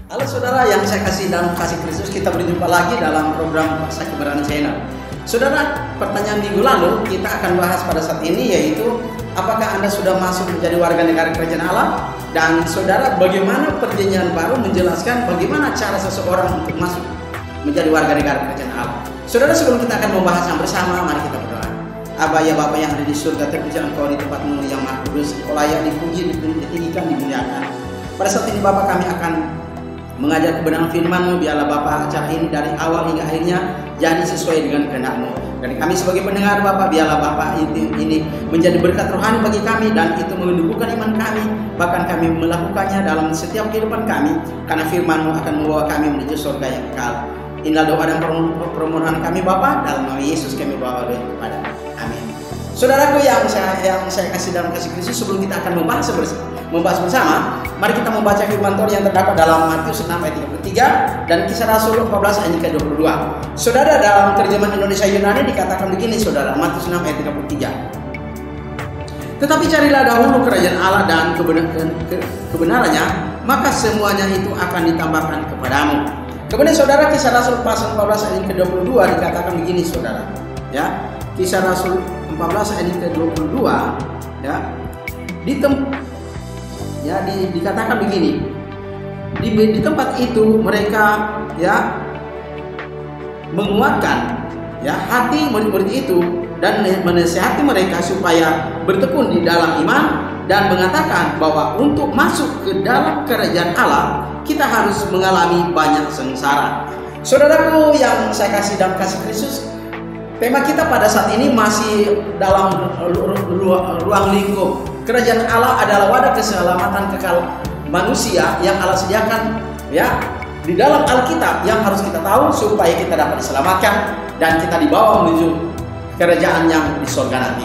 Halo saudara yang saya kasih dalam kasih Kristus, kita berjumpa lagi dalam program Pasca Kebenaran Channel. Saudara, pertanyaan minggu lalu kita akan bahas pada saat ini yaitu apakah Anda sudah masuk menjadi warga negara kerajaan Allah? Dan saudara, bagaimana perjanjian baru menjelaskan bagaimana cara seseorang untuk masuk menjadi warga negara kerajaan Allah? Saudara, sebelum kita akan membahasnya bersama, mari kita berdoa. Aba ya Bapa yang ada di surga, terpuji Engkau di tempat-Mu yang maha kudus, Engkau layak dipuji, ditinggikan, dimuliakan. Pada saat ini Bapa, kami akan mengajar kebenaran firman-Mu. Biarlah Bapa acara ini dari awal hingga akhirnya jadi sesuai dengan kehendak-Mu. Dan kami sebagai pendengar Bapa, biarlah Bapa ini menjadi berkat rohani bagi kami dan itu menumbuhkan iman kami. Bahkan kami melakukannya dalam setiap kehidupan kami, karena firman-Mu akan membawa kami menuju surga yang kekal. Inilah doa dan permohonan kami Bapa, dalam nama Yesus kami bawa doa kepada. Amin. Saudaraku yang saya kasih dalam kasih Kristus, sebelum kita akan membahas bersama, mari kita membaca firman Tuhan yang terdapat dalam Matius 6 ayat 33 dan Kisah Rasul 14 ayat ke-22. Saudara, dalam terjemahan Indonesia Yunani dikatakan begini, saudara, Matius 6 ayat 33. Tetapi carilah dahulu kerajaan Allah dan kebenarannya, maka semuanya itu akan ditambahkan kepadamu. Kemudian saudara, Kisah Rasul pasal 14 ayat ke-22 dikatakan begini, saudara. Ya, Kisah Rasul 14 ayat ke-22 ya. Dikatakan begini. Di tempat itu mereka ya menguatkan ya hati murid-murid itu dan menasihati mereka supaya bertekun di dalam iman dan mengatakan bahwa untuk masuk ke dalam kerajaan Allah kita harus mengalami banyak sengsara. Saudaraku yang saya kasih dalam kasih Kristus, tema kita pada saat ini masih dalam ruang lingkup. Kerajaan Allah adalah wadah keselamatan kekal manusia yang Allah sediakan ya di dalam Alkitab yang harus kita tahu supaya kita dapat diselamatkan dan kita dibawa menuju kerajaan yang di surga nanti.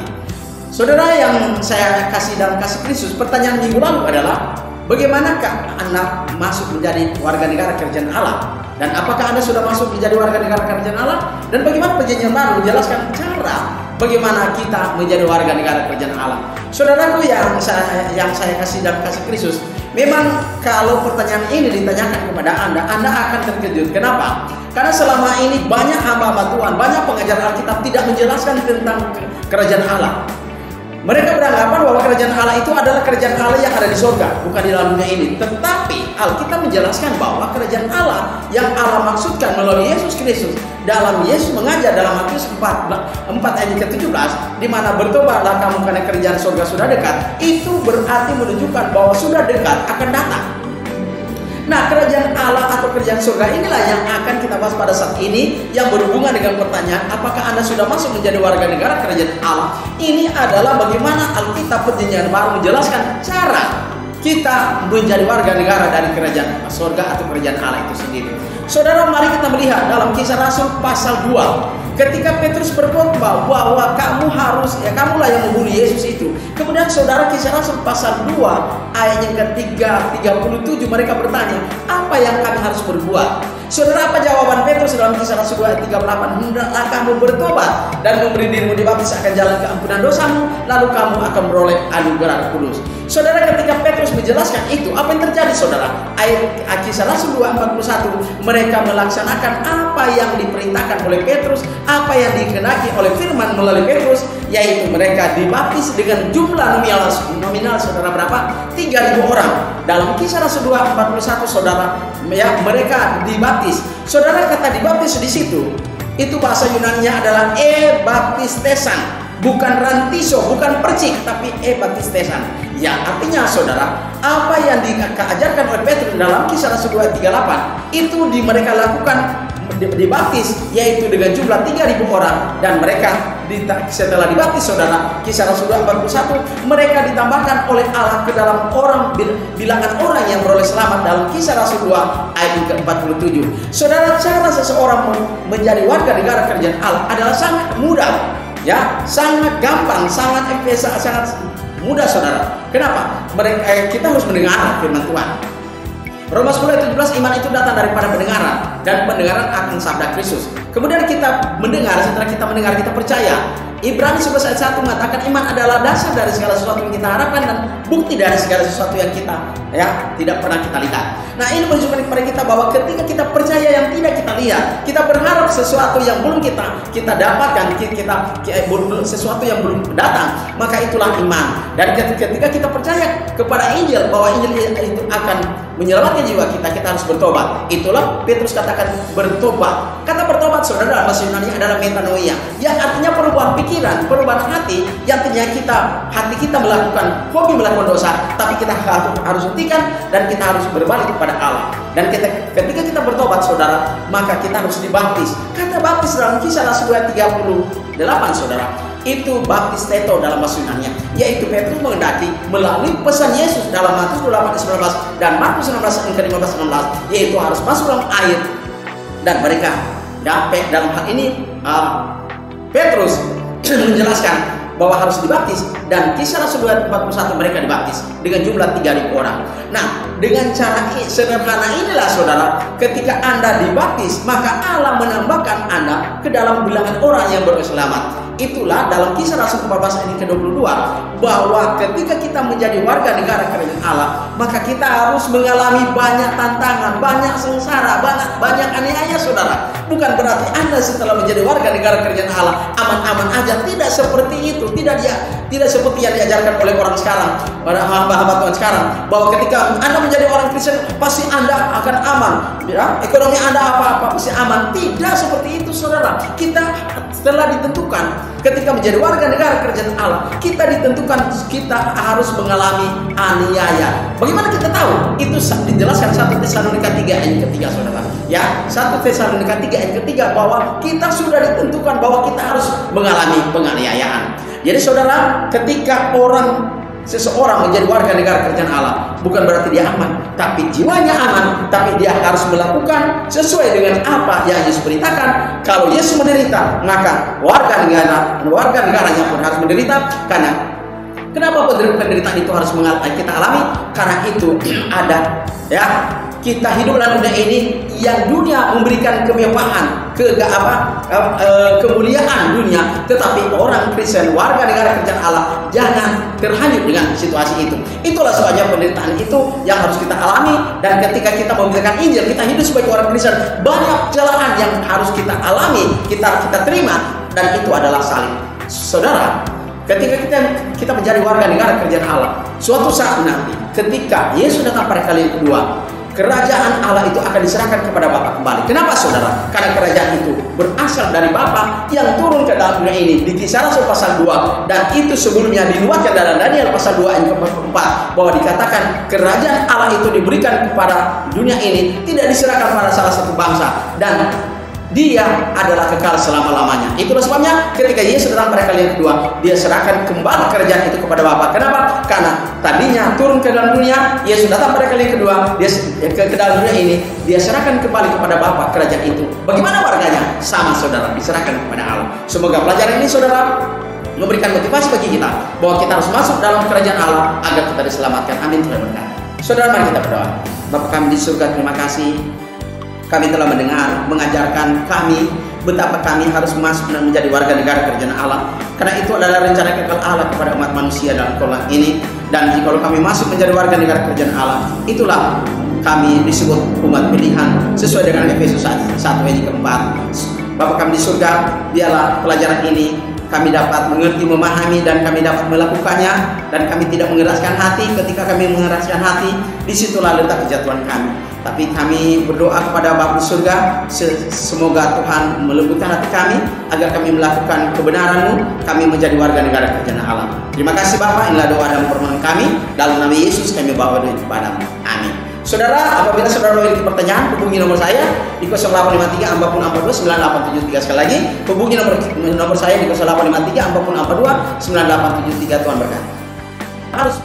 Saudara yang saya kasih dalam kasih Kristus, pertanyaan minggu lalu adalah bagaimanakah Anda masuk menjadi warga negara kerajaan Allah? Dan apakah Anda sudah masuk menjadi warga negara kerajaan Allah? Dan bagaimana perjanjian baru menjelaskan cara bagaimana kita menjadi warga negara kerajaan Allah? Saudaraku yang saya kasih dalam kasih Kristus, memang kalau pertanyaan ini ditanyakan kepada Anda akan terkejut. Kenapa? Karena selama ini banyak hamba Tuhan, banyak pengajar Alkitab tidak menjelaskan tentang kerajaan Allah. Mereka beranggapan bahwa kerajaan Allah itu adalah kerajaan Allah yang ada di surga, bukan di dalam dunia ini. Tetapi Alkitab menjelaskan bahwa kerajaan Allah yang Allah maksudkan melalui Yesus Kristus, dalam Yesus mengajar dalam Matius 4 ayat ke-17, di mana bertobatlah kamu karena kerajaan surga sudah dekat, itu berarti menunjukkan bahwa sudah dekat akan datang. Nah, kerajaan Allah atau kerajaan surga inilah yang akan kita bahas pada saat ini, yang berhubungan dengan pertanyaan apakah Anda sudah masuk menjadi warga negara kerajaan Allah. Ini adalah bagaimana Alkitab perjanjian baru menjelaskan cara kita menjadi warga negara dari kerajaan surga atau kerajaan Allah itu sendiri. Saudara, mari kita melihat dalam Kisah Rasul pasal 2. Ketika Petrus berkhotbah bahwa kamulah yang membunuh Yesus itu. Kemudian saudara, Kisah Rasul pasal 2 ayat yang ke-37 mereka bertanya, apa yang kami harus berbuat? Saudara, apa jawaban Petrus dalam Kisah Rasul 2 ayat 38? Hendaklah kamu bertobat dan memberi dirimu dibaptis akan jalan keampunan dosamu, lalu kamu akan beroleh anugerah kudus. Saudara, ketika Petrus menjelaskan itu, apa yang terjadi saudara? Ayat Kisah Rasul 2:41, mereka melaksanakan apa yang diperintahkan oleh Petrus, apa yang dikehendaki oleh firman melalui Petrus, yaitu mereka dibaptis dengan jumlah nominal saudara berapa? 3.000 orang. Dalam Kisah Rasul 2:41 saudara, ya mereka dibaptis. Saudara, kata dibaptis di situ itu bahasa Yunaninya adalah baptistesan, bukan rantiso, bukan percik, tapi baptistesan. Ya, artinya saudara, apa yang diajarkan oleh Petrus dalam Kisah Rasul 2:38 itu mereka lakukan dibaptis, yaitu dengan jumlah 3.000 orang, dan mereka setelah dibaptis saudara, Kisah Rasul 2:41, mereka ditambahkan oleh Allah ke dalam bilangan orang yang beroleh selamat dalam Kisah Rasul 2 ayat ke-47. Saudara, cara seseorang menjadi warga negara kerajaan Allah adalah sangat mudah, ya, sangat gampang, sangat mudah saudara. Kenapa? Kita harus mendengar firman Tuhan. Roma 10 ayat 17, iman itu datang daripada pendengaran, dan pendengaran akan sabda Kristus. Kemudian kita mendengar, setelah kita mendengar kita percaya. Ibrani 11 ayat 1 mengatakan iman adalah dasar dari segala sesuatu yang kita harapkan dan bukti dari segala sesuatu yang kita tidak pernah kita lihat. Nah, ini menunjukkan kepada kita bahwa ketika kita percaya yang tidak kita lihat, kita berharap sesuatu yang belum kita dapatkan, sesuatu yang belum datang, maka itulah iman. Dan ketika kita percaya kepada Injil bahwa Injil itu akan menyelamatkan jiwa kita, kita harus bertobat. Itulah Petrus katakan bertobat. Kata bertobat, saudara, dalam bahasa Yunani adalah metanoia, yang artinya perubahan pikiran, perubahan hati, yang artinya hati kita hobi melakukan dosa, tapi kita harus hentikan dan kita harus berbalik kepada Allah. Dan ketika kita bertobat, saudara, maka kita harus dibaptis. Kata baptis dalam Kisah Rasul 2:38, saudara, itu baptis teto dalam bahasa Yunani, yaitu Petrus mengendaki melalui pesan Yesus dalam Matius 28:19 dan Markus 16:15-16, yaitu harus masuk dalam air. Dan mereka dalam hal ini Petrus menjelaskan bahwa harus dibaptis, dan Kisah Rasul 41 mereka dibaptis dengan jumlah 3.000 orang. Nah, dengan cara sederhana inilah, saudara, ketika Anda dibaptis, maka Allah menambahkan Anda ke dalam bilangan orang yang berselamat. Itulah dalam Kisah Rasul 14 ayat ke-22 bahwa ketika kita menjadi warga negara kerajaan Allah, maka kita harus mengalami banyak tantangan, banyak sengsara, banyak aniaya, saudara. Bukan berarti Anda setelah menjadi warga negara kerajaan Allah aman-aman aja. Tidak seperti itu. Tidak seperti yang diajarkan oleh orang sekarang, para hamba-hamba Tuhan sekarang, bahwa ketika Anda menjadi orang Kristen pasti Anda akan aman, ekonomi Anda apa-apa pasti aman. Tidak seperti itu, saudara. Kita telah ditentukan ketika menjadi warga negara kerajaan Allah, kita ditentukan kita harus mengalami aniaya. Bagaimana kita tahu? Itu dijelaskan 1 Tesalonika 3 ayat ke-3, saudara. 1 Tesalonika 3 ayat ke-3 bahwa kita sudah ditentukan bahwa kita harus mengalami penganiayaan. Jadi, saudara, ketika seseorang menjadi warga negara kerajaan Allah, bukan berarti dia aman, tapi jiwanya aman, tapi dia harus melakukan sesuai dengan apa yang Yesus beritakan. Kalau Yesus menderita, maka warga negaranya pun harus menderita. Karena kenapa penderitaan itu harus kita alami? Karena itu ada, kita hidup dalam dunia ini yang dunia memberikan kemewahan, kemuliaan dunia, tetapi orang Kristen, warga negara kerajaan Allah, jangan terhanyut dengan situasi itu. Itulah sebabnya penderitaan itu yang harus kita alami. Dan ketika kita memberitakan Injil, kita hidup sebagai orang Kristen, banyak celaan yang harus kita alami, kita terima, dan itu adalah salib. Saudara, ketika kita menjadi warga negara kerajaan Allah, suatu saat nanti ketika Yesus datang pada kali yang kedua, kerajaan Allah itu akan diserahkan kepada Bapa kembali. Kenapa, saudara? Karena kerajaan itu berasal dari Bapa yang turun ke dalam dunia ini. Di Kisah Rasul pasal 2, dan itu sebelumnya dinubuatkan dalam Daniel pasal 2 ayat ke-4 bahwa dikatakan kerajaan Allah itu diberikan kepada dunia ini, tidak diserahkan pada salah satu bangsa, dan dia adalah kekal selama-lamanya. Itulah sebabnya ketika Yesus datang pada kali yang kedua, dia serahkan kembali kerajaan itu kepada Bapa. Kenapa? Karena tadinya turun ke dalam dunia, Yesus datang pada kali yang kedua, dia ke dalam dunia ini, dia serahkan kembali kepada Bapa kerajaan itu. Bagaimana warganya? Sama, saudara, diserahkan kepada Allah. Semoga pelajaran ini, saudara, memberikan motivasi bagi kita bahwa kita harus masuk dalam kerajaan Allah agar kita diselamatkan. Amin. Tuhan berkati. Saudara, mari kita berdoa. Bapa kami di surga, terima kasih. Kami telah mengajarkan kami betapa kami harus masuk dan menjadi warga negara kerajaan Allah. Karena itu adalah rencana kekal Allah kepada umat manusia dalam kolak ini. Dan jika kami masuk menjadi warga negara kerajaan Allah, itulah kami disebut umat pilihan sesuai dengan Efesus 1 ayat ke-4. Bapa kami di surga, biarlah pelajaran ini kami dapat mengerti, memahami, dan kami dapat melakukannya, dan kami tidak mengeraskan hati. Ketika kami mengeraskan hati, disitulah letak kejatuhan kami. Tapi kami berdoa kepada Bapa di surga, semoga Tuhan melembutkan hati kami agar kami melakukan kebenaran-Mu, kami menjadi warga negara kerajaan Allah. Terima kasih Bapa, inilah doa dan permohonan kami, dalam nama Yesus kami bawa doa kepada-Mu. Amin. Saudara, apabila saudara memiliki pertanyaan, hubungi nomor saya di 0853 4442 9873. Sekali lagi, hubungi nomor saya di 0853 4442 9873. Tuhan berkati. Harus